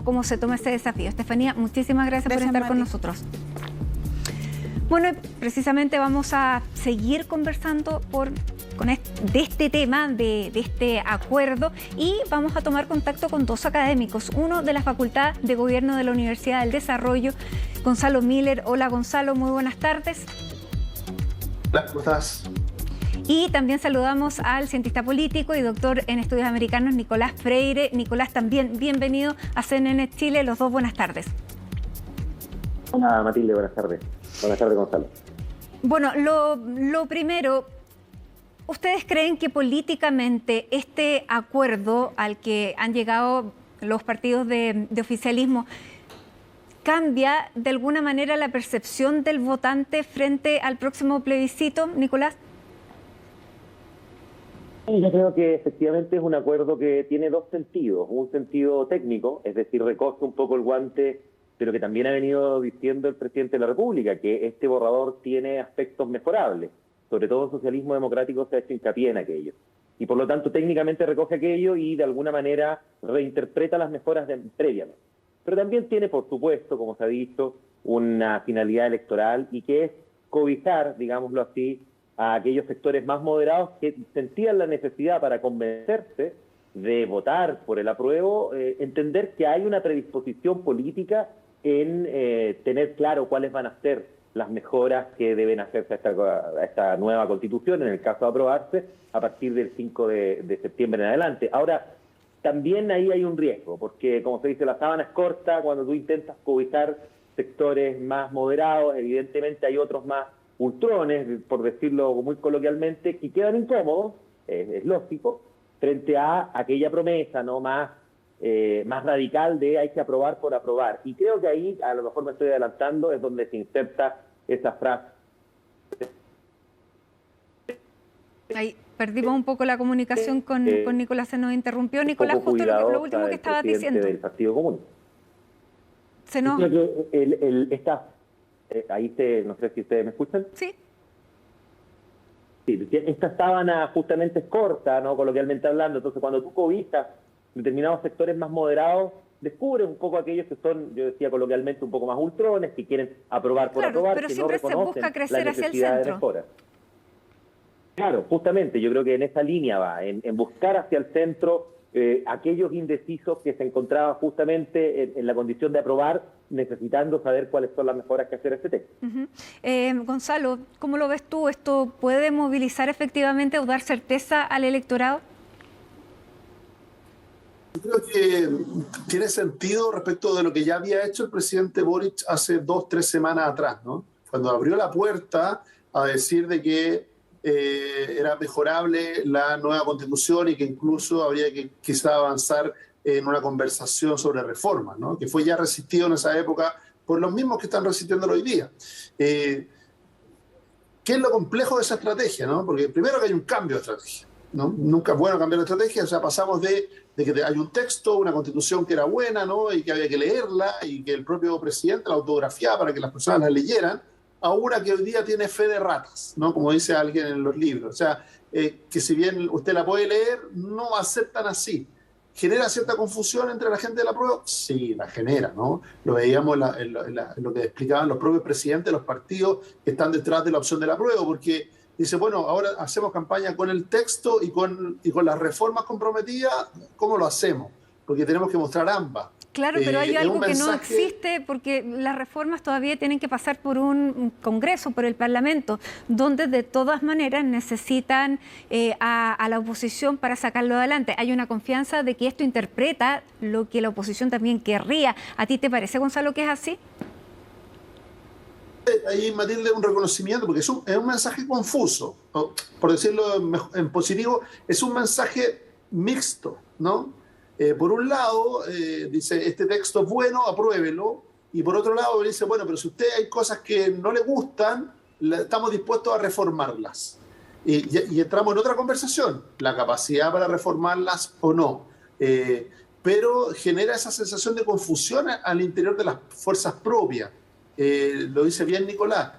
cómo se toma ese desafío. Estefanía, muchísimas gracias por estar con nosotros. Bueno, precisamente vamos a seguir conversando de este tema, de este acuerdo, y vamos a tomar contacto con dos académicos. Uno de la Facultad de Gobierno de la Universidad del Desarrollo, Gonzalo Miller. Hola, Gonzalo, muy buenas tardes. Hola, ¿cómo estás? Y también saludamos al cientista político y doctor en estudios americanos, Nicolás Freire. Nicolás, también bienvenido a CNN Chile. Los dos, buenas tardes. Hola, Matilde, buenas tardes. Buenas tardes, Gonzalo. Bueno, lo primero, ¿ustedes creen que políticamente este acuerdo al que han llegado los partidos de oficialismo cambia de alguna manera la percepción del votante frente al próximo plebiscito, Nicolás? Yo creo que efectivamente es un acuerdo que tiene dos sentidos. Un sentido técnico, es decir, recoge un poco el guante, pero que también ha venido diciendo el presidente de la República, que este borrador tiene aspectos mejorables. Sobre todo el socialismo democrático se ha hecho hincapié en aquello. Y por lo tanto técnicamente recoge aquello y de alguna manera reinterpreta las mejoras previamente. Pero también tiene, por supuesto, como se ha dicho, una finalidad electoral y que es cobijar, digámoslo así, a aquellos sectores más moderados que sentían la necesidad para convencerse de votar por el apruebo, entender que hay una predisposición política en tener claro cuáles van a ser las mejoras que deben hacerse a esta nueva Constitución, en el caso de aprobarse, a partir del 5 de septiembre en adelante. Ahora, también ahí hay un riesgo, porque como se dice, la sábana es corta cuando tú intentas cobijar sectores más moderados. Evidentemente hay otros más ultrones, por decirlo muy coloquialmente, que quedan incómodos, es lógico, frente a aquella promesa no más radical de hay que aprobar por aprobar. Y creo que ahí, a lo mejor me estoy adelantando, es donde se inserta esa frase. Ahí perdimos un poco la comunicación con Nicolás, se nos interrumpió. Nicolás, justo lo último que estabas diciendo. Del Partido Común. Se nos... no sé si ustedes me escuchan. Sí. Sí, esta sábana justamente es corta, ¿no? Coloquialmente hablando. Entonces, cuando tú cobijas determinados sectores más moderados, descubres un poco aquellos que son, yo decía coloquialmente, un poco más ultrones, que quieren aprobar por aprobar, pero que siempre no reconocen se busca crecer la hacia el necesidad de centro. mejora. Claro, justamente, yo creo que en esa línea va, en buscar hacia el centro aquellos indecisos que se encontraban justamente en la condición de aprobar, necesitando saber cuáles son las mejoras que hacer a este texto. Gonzalo, ¿cómo lo ves tú? ¿Esto puede movilizar efectivamente o dar certeza al electorado? Yo creo que tiene sentido respecto de lo que ya había hecho el presidente Boric hace 2 o 3 semanas atrás, ¿no? Cuando abrió la puerta a decir de que era mejorable la nueva Constitución y que incluso habría que quizá avanzar en una conversación sobre reformas, ¿no? Que fue ya resistido en esa época por los mismos que están resistiendo hoy día. ¿Qué es lo complejo de esa estrategia, ¿no? Porque primero que hay un cambio de estrategia, ¿no? Nunca es bueno cambiar de estrategia. O sea, pasamos de que hay un texto, una Constitución que era buena, ¿no? Y que había que leerla y que el propio presidente la autografiaba para que las personas la leyeran, a una que hoy día tiene fe de ratas, ¿no? Como dice alguien en los libros. O sea, que si bien usted la puede leer, no va a ser tan así. ¿Genera cierta confusión entre la gente de la prueba? Sí, la genera, ¿no? Lo veíamos en lo que explicaban los propios presidentes de los partidos que están detrás de la opción de la prueba, porque dice, bueno, ahora hacemos campaña con el texto y con las reformas comprometidas, ¿cómo lo hacemos? Porque tenemos que mostrar ambas. Claro, pero hay algo que no existe, porque las reformas todavía tienen que pasar por un Congreso, por el Parlamento, donde de todas maneras necesitan a la oposición para sacarlo adelante. Hay una confianza de que esto interpreta lo que la oposición también querría. ¿A ti te parece, Gonzalo, que es así? Ahí, Matilde, un reconocimiento, porque es un mensaje confuso, ¿no? Por decirlo en positivo, es un mensaje mixto, ¿no? Por un lado, dice, este texto es bueno, apruébelo, y por otro lado dice, bueno, pero si usted hay cosas que no le gustan, estamos dispuestos a reformarlas. Y entramos en otra conversación, la capacidad para reformarlas o no. Pero genera esa sensación de confusión al interior de las fuerzas propias. Lo dice bien Nicolás.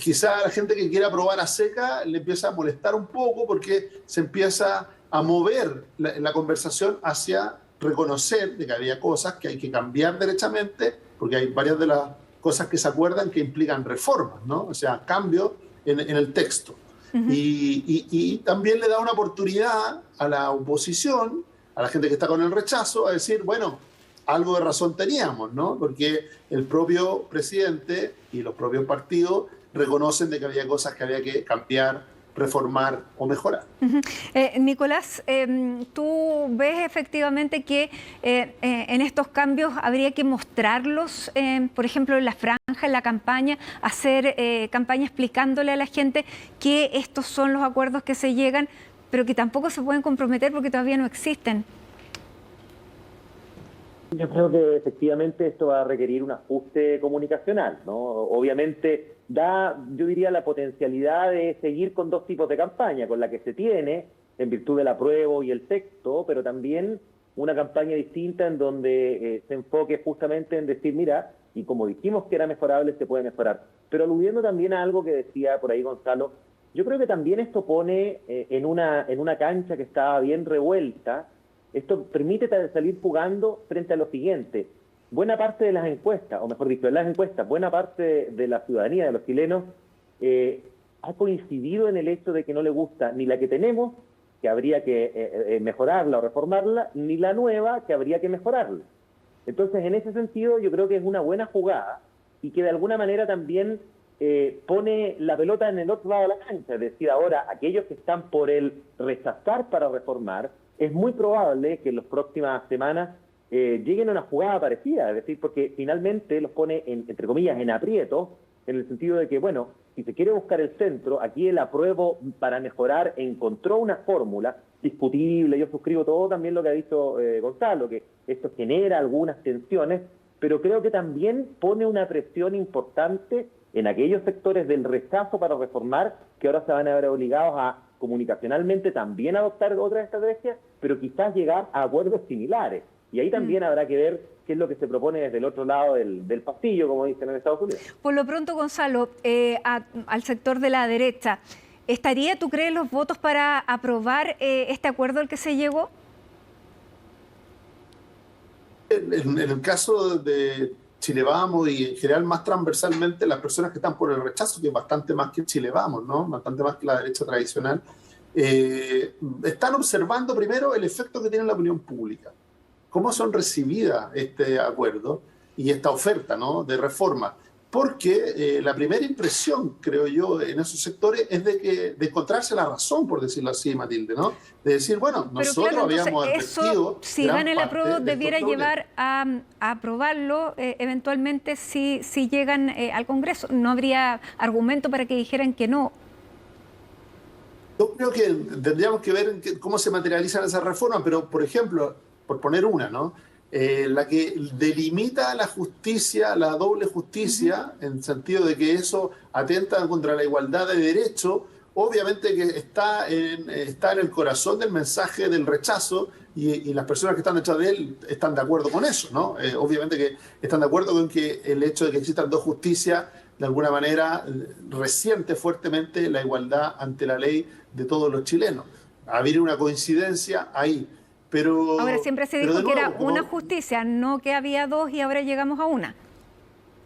Quizá a la gente que quiere aprobar a seca le empieza a molestar un poco porque se empieza a mover la conversación hacia reconocer de que había cosas que hay que cambiar derechamente, porque hay varias de las cosas que se acuerdan que implican reformas, ¿no? O sea, cambios en el texto. Y también le da una oportunidad a la oposición, a la gente que está con el rechazo, a decir, bueno, algo de razón teníamos, ¿no? Porque el propio presidente y los propios partidos reconocen de que había cosas que había que cambiar, reformar o mejorar. Nicolás, ¿tú ves efectivamente que en estos cambios habría que mostrarlos, por ejemplo, en la franja, en la campaña, hacer campaña explicándole a la gente que estos son los acuerdos que se llegan, pero que tampoco se pueden comprometer porque todavía no existen? Yo creo que efectivamente esto va a requerir un ajuste comunicacional, ¿no? Obviamente yo diría, la potencialidad de seguir con dos tipos de campaña, con la que se tiene en virtud del apruebo y el texto, pero también una campaña distinta en donde se enfoque justamente en decir, mira, y como dijimos que era mejorable, se puede mejorar. Pero aludiendo también a algo que decía por ahí Gonzalo, yo creo que también esto pone en una cancha que estaba bien revuelta. Esto permite salir jugando frente a lo siguiente. Buena parte de las encuestas, o mejor dicho, de las encuestas, buena parte de la ciudadanía, de los chilenos, ha coincidido en el hecho de que no le gusta ni la que tenemos, que habría que mejorarla o reformarla, ni la nueva, que habría que mejorarla. Entonces, en ese sentido, yo creo que es una buena jugada y que de alguna manera también pone la pelota en el otro lado de la cancha. Es decir, ahora, aquellos que están por el rechazar para reformar, es muy probable que en las próximas semanas lleguen a una jugada parecida, es decir, porque finalmente los pone, entre comillas, en aprieto, en el sentido de que, bueno, si se quiere buscar el centro, aquí el apruebo para mejorar encontró una fórmula discutible. Yo suscribo todo también lo que ha dicho Gonzalo, que esto genera algunas tensiones, pero creo que también pone una presión importante en aquellos sectores del rechazo para reformar, que ahora se van a ver obligados a comunicacionalmente también adoptar otras estrategias, pero quizás llegar a acuerdos similares. Y ahí también habrá que ver qué es lo que se propone desde el otro lado del pasillo, como dicen en Estados Unidos. Por lo pronto, Gonzalo, al sector de la derecha, ¿estaría, tú crees, los votos para aprobar este acuerdo al que se llegó? En el caso de Chile Vamos y en general más transversalmente, las personas que están por el rechazo, que es bastante más que Chile Vamos, ¿no? Bastante más que la derecha tradicional, están observando primero el efecto que tiene en la opinión pública. ¿Cómo son recibidas este acuerdo y esta oferta, ¿no?, de reforma? Porque la primera impresión, creo yo, en esos sectores es de encontrarse la razón, por decirlo así, Matilde, ¿no? De decir, bueno, pero nosotros claro, habíamos advertido... Eso, si gana el apruebo, debiera llevar a aprobarlo eventualmente si llegan al Congreso. No habría argumento para que dijeran que no. Yo creo que tendríamos que ver cómo se materializan esas reformas, pero, por ejemplo, por poner una, ¿no?, la que delimita la justicia, la doble justicia, en el sentido de que eso atenta contra la igualdad de derechos, obviamente que está en el corazón del mensaje del rechazo y las personas que están detrás de él están de acuerdo con eso, ¿no? Obviamente que están de acuerdo con que el hecho de que existan dos justicias de alguna manera resiente fuertemente la igualdad ante la ley de todos los chilenos. Habría una coincidencia ahí. Pero, ahora, siempre se dijo que era una justicia, no que había dos y ahora llegamos a una,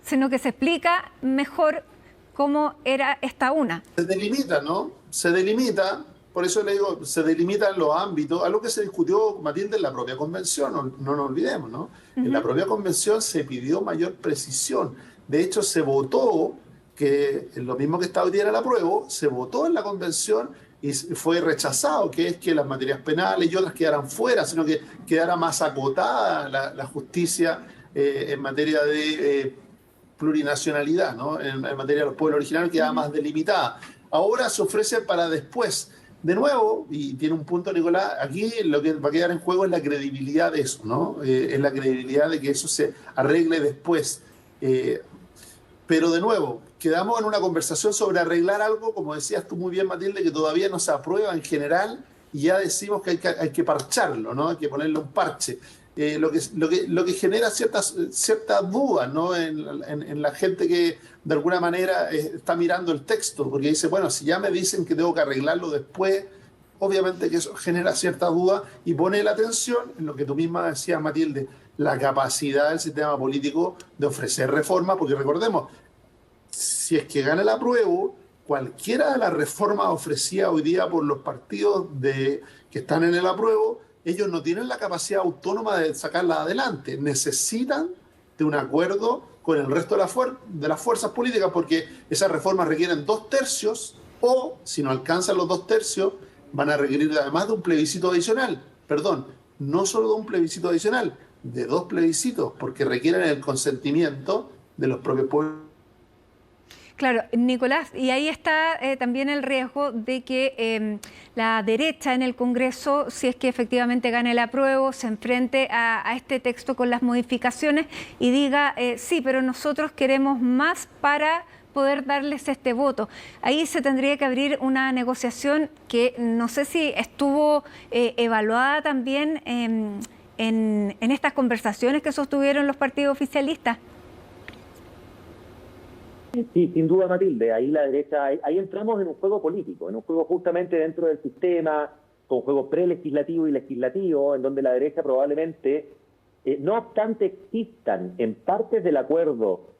sino que se explica mejor cómo era esta una. Se delimita, ¿no? Se delimita, por eso le digo, se delimitan los ámbitos, algo que se discutió, Matilde, en la propia convención, no nos olvidemos, ¿no? En la propia convención se pidió mayor precisión. De hecho, se votó, que lo mismo que está hoy día en el apruebo, se votó en la convención y fue rechazado, que es que las materias penales y otras quedaran fuera, sino que quedara más acotada la justicia en materia de plurinacionalidad, ¿no? En materia de los pueblos originarios quedaba más delimitada. Ahora se ofrece para después. De nuevo, y tiene un punto Nicolás, aquí lo que va a quedar en juego es la credibilidad de eso, ¿no? Es la credibilidad de que eso se arregle después. Pero de nuevo, quedamos en una conversación sobre arreglar algo, como decías tú muy bien, Matilde, que todavía no se aprueba en general y ya decimos que hay que parcharlo, ¿no? Hay que ponerle un parche. Lo que genera ciertas dudas, ¿no?, en la gente que de alguna manera está mirando el texto, porque dice, bueno, si ya me dicen que tengo que arreglarlo después, obviamente que eso genera cierta duda y pone la atención en lo que tú misma decías, Matilde, la capacidad del sistema político de ofrecer reformas, porque recordemos, si es que gana el apruebo, cualquiera de las reformas ofrecidas hoy día por los partidos que están en el apruebo, ellos no tienen la capacidad autónoma de sacarla adelante. Necesitan de un acuerdo con el resto de las fuerzas políticas, porque esas reformas requieren 2/3, o si no alcanzan los 2/3, van a requerir además de un plebiscito adicional. Perdón, no solo de un plebiscito adicional, de 2 plebiscitos, porque requieren el consentimiento de los propios pueblos. Claro, Nicolás, y ahí está también el riesgo de que la derecha en el Congreso, si es que efectivamente gana el apruebo, se enfrente a este texto con las modificaciones y diga, sí, pero nosotros queremos más para poder darles este voto. Ahí se tendría que abrir una negociación que no sé si estuvo evaluada también en estas conversaciones que sostuvieron los partidos oficialistas. Sí, sin duda, Matilde, ahí la derecha, ahí entramos en un juego político, en un juego justamente dentro del sistema, con juego prelegislativo y legislativo, en donde la derecha probablemente, no obstante existan en partes del acuerdo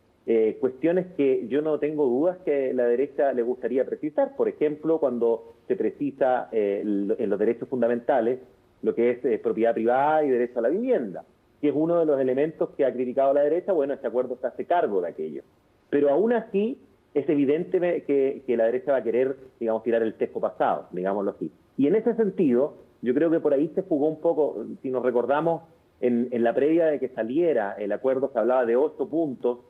cuestiones que yo no tengo dudas que la derecha le gustaría precisar. Por ejemplo, cuando se precisa en los derechos fundamentales lo que es propiedad privada y derecho a la vivienda, que es uno de los elementos que ha criticado la derecha. Bueno, este acuerdo se hace cargo de aquello. Pero aún así es evidente que la derecha va a querer, digamos, tirar el tejo pasado, digámoslo así. Y en ese sentido, yo creo que por ahí se jugó un poco, si nos recordamos, en la previa de que saliera el acuerdo se hablaba de 8 puntos,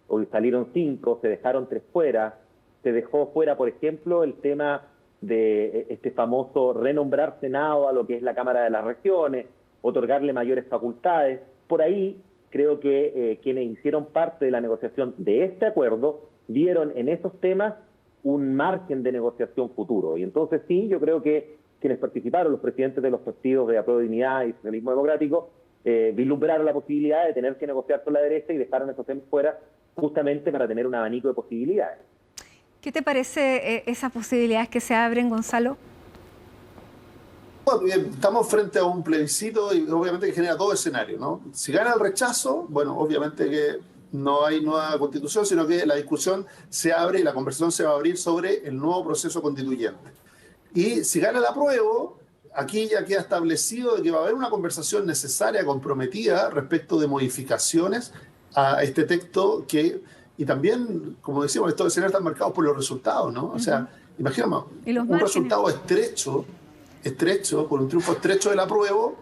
hoy salieron 5, se dejaron 3 fuera, se dejó fuera, por ejemplo, el tema de este famoso renombrar Senado a lo que es la Cámara de las Regiones, otorgarle mayores facultades. Por ahí creo que quienes hicieron parte de la negociación de este acuerdo vieron en esos temas un margen de negociación futuro. Y entonces sí, yo creo que quienes participaron, los presidentes de los partidos de Apruebo Dignidad y Socialismo Democrático, vislumbraron la posibilidad de tener que negociar con la derecha y dejaron esos temas fuera justamente para tener un abanico de posibilidades. ¿Qué te parece esas posibilidades que se abren, Gonzalo? Bueno, bien, estamos frente a un plebiscito y obviamente que genera todo escenario, ¿no? Si gana el rechazo, bueno, obviamente que no hay nueva constitución, sino que la discusión se abre y la conversación se va a abrir sobre el nuevo proceso constituyente. Y si gana el apruebo, aquí ya queda establecido de que va a haber una conversación necesaria, comprometida, respecto de modificaciones a este texto y también, como decíamos, estos escenarios están marcados por los resultados, ¿no? O sea, imaginemos, un resultado estrecho, por un triunfo estrecho del apruebo,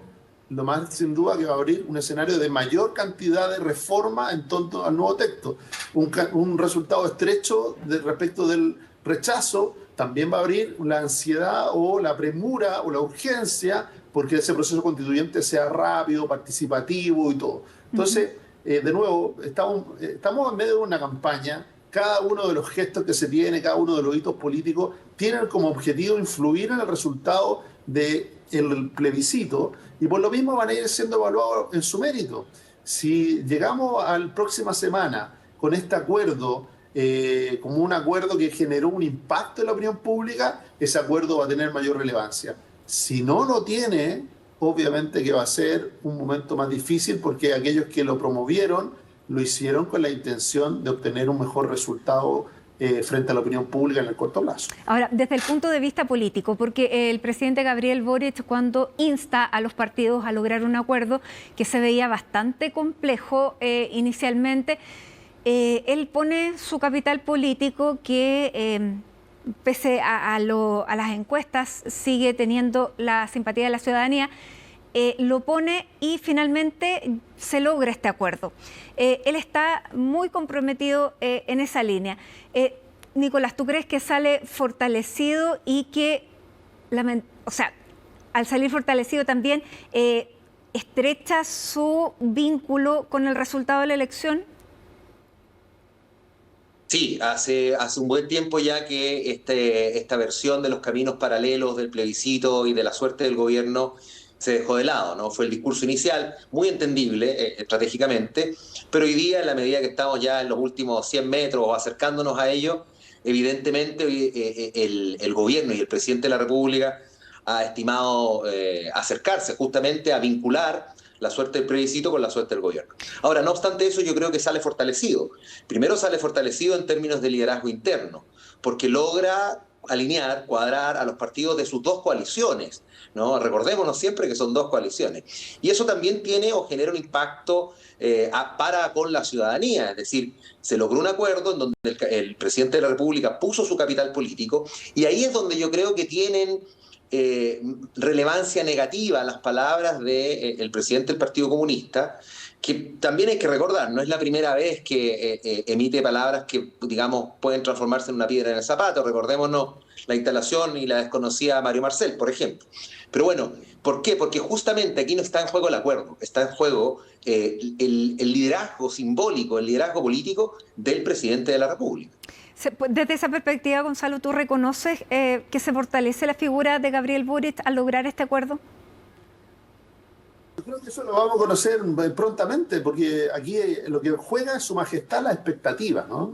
lo más sin duda que va a abrir un escenario de mayor cantidad de reforma en torno al nuevo texto. Un resultado estrecho respecto del rechazo también va a abrir la ansiedad o la premura o la urgencia porque ese proceso constituyente sea rápido, participativo y todo. Entonces, de nuevo, estamos en medio de una campaña. Cada uno de los gestos que se tiene, cada uno de los hitos políticos, tienen como objetivo influir en el resultado del plebiscito y por lo mismo van a ir siendo evaluados en su mérito. Si llegamos a la próxima semana con este acuerdo, como un acuerdo que generó un impacto en la opinión pública, ese acuerdo va a tener mayor relevancia. Si no lo tiene, obviamente que va a ser un momento más difícil porque aquellos que lo promovieron lo hicieron con la intención de obtener un mejor resultado frente a la opinión pública en el corto plazo. Ahora, desde el punto de vista político, porque el presidente Gabriel Boric, cuando insta a los partidos a lograr un acuerdo que se veía bastante complejo inicialmente, él pone su capital político que, pese a las encuestas, sigue teniendo la simpatía de la ciudadanía, lo pone y finalmente se logra este acuerdo. Él está muy comprometido en esa línea. Nicolás, ¿tú crees que sale fortalecido y que, al salir fortalecido también estrecha su vínculo con el resultado de la elección? Sí, hace un buen tiempo ya que esta versión de los caminos paralelos del plebiscito y de la suerte del gobierno se dejó de lado, ¿no? Fue el discurso inicial, muy entendible estratégicamente, pero hoy día, en la medida que estamos ya en los últimos 100 metros o acercándonos a ello, evidentemente el gobierno y el presidente de la República ha estimado acercarse justamente a vincular la suerte del plebiscito con la suerte del gobierno. Ahora, no obstante eso, yo creo que sale fortalecido. Primero sale fortalecido en términos de liderazgo interno, porque logra alinear, cuadrar a los partidos de sus dos coaliciones, ¿no? Recordémonos siempre que son dos coaliciones. Y eso también tiene o genera un impacto para con la ciudadanía, es decir, se logró un acuerdo en donde el presidente de la República puso su capital político, y ahí es donde yo creo que tienen relevancia negativa las palabras del presidente del Partido Comunista, que también hay que recordar, no es la primera vez que emite palabras que, digamos, pueden transformarse en una piedra en el zapato. Recordémonos la instalación y la desconocida Mario Marcel, por ejemplo. Pero bueno, ¿por qué? Porque justamente aquí no está en juego el acuerdo, está en juego el liderazgo simbólico, el liderazgo político del presidente de la República. Desde esa perspectiva, Gonzalo, ¿tú reconoces que se fortalece la figura de Gabriel Boric al lograr este acuerdo? Yo creo que eso lo vamos a conocer prontamente, porque aquí lo que juega es su majestad la expectativa, ¿no?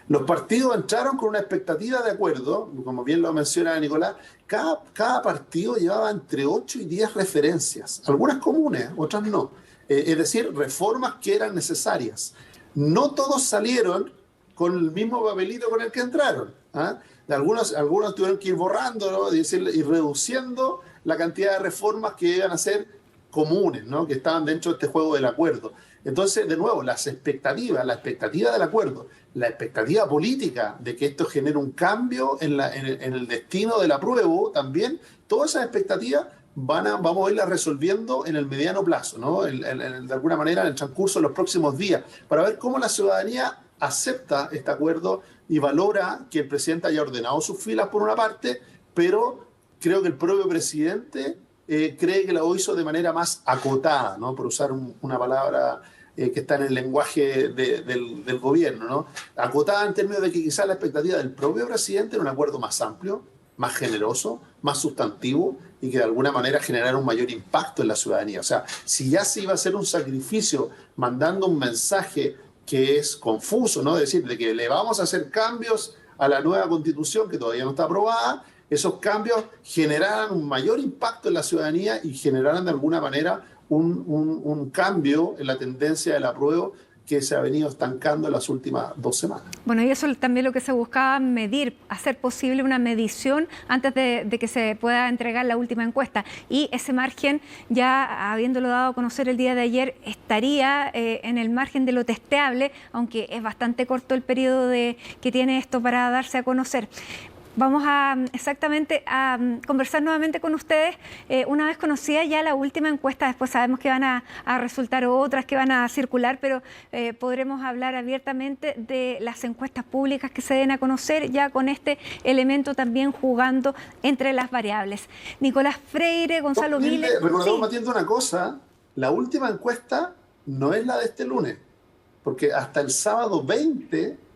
Los partidos entraron con una expectativa de acuerdo, como bien lo menciona Nicolás. Cada partido llevaba entre 8 y 10 referencias, algunas comunes, otras no. Es decir, reformas que eran necesarias. No todos salieron con el mismo papelito con el que entraron, ¿ah? Algunos tuvieron que ir borrando, ¿no? Y reduciendo la cantidad de reformas que iban a ser comunes, ¿no? Que estaban dentro de este juego del acuerdo. Entonces, de nuevo, la expectativa del acuerdo, la expectativa política de que esto genere un cambio en el destino del apruebo, también, todas esas expectativas vamos a irlas resolviendo en el mediano plazo, ¿no? De alguna manera, en el transcurso de los próximos días, para ver cómo la ciudadanía acepta este acuerdo y valora que el presidente haya ordenado sus filas por una parte, pero creo que el propio presidente cree que lo hizo de manera más acotada, ¿no? Por usar una palabra que está en el lenguaje del gobierno, ¿no? Acotada en términos de que quizás la expectativa del propio presidente era un acuerdo más amplio, más generoso, más sustantivo y que de alguna manera generara un mayor impacto en la ciudadanía. O sea, si ya se iba a hacer un sacrificio mandando un mensaje que es confuso, ¿no? Es decir, de que le vamos a hacer cambios a la nueva constitución que todavía no está aprobada, esos cambios generarán un mayor impacto en la ciudadanía y generarán de alguna manera un cambio en la tendencia del apruebo que se ha venido estancando en las últimas 2 semanas. Bueno, y eso también lo que se buscaba medir, hacer posible una medición antes de que se pueda entregar la última encuesta. Y ese margen, ya habiéndolo dado a conocer el día de ayer, estaría en el margen de lo testeable, aunque es bastante corto el periodo que tiene esto para darse a conocer. Vamos exactamente a conversar nuevamente con ustedes. Una vez conocida ya la última encuesta, después sabemos que van a resultar otras que van a circular, pero podremos hablar abiertamente de las encuestas públicas que se den a conocer, ya con este elemento también jugando entre las variables. Nicolás Freire, Gonzalo Miller. Recordamos, Matilde, una cosa: la última encuesta no es la de este lunes, porque hasta el sábado 20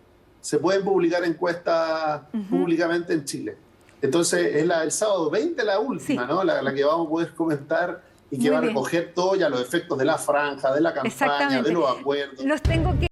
se pueden publicar encuestas públicamente en Chile. Entonces, es la del sábado 20 la última, sí, ¿no? La que vamos a poder comentar y que va a recoger todo ya los efectos de la franja, de la campaña, de los acuerdos. Los tengo que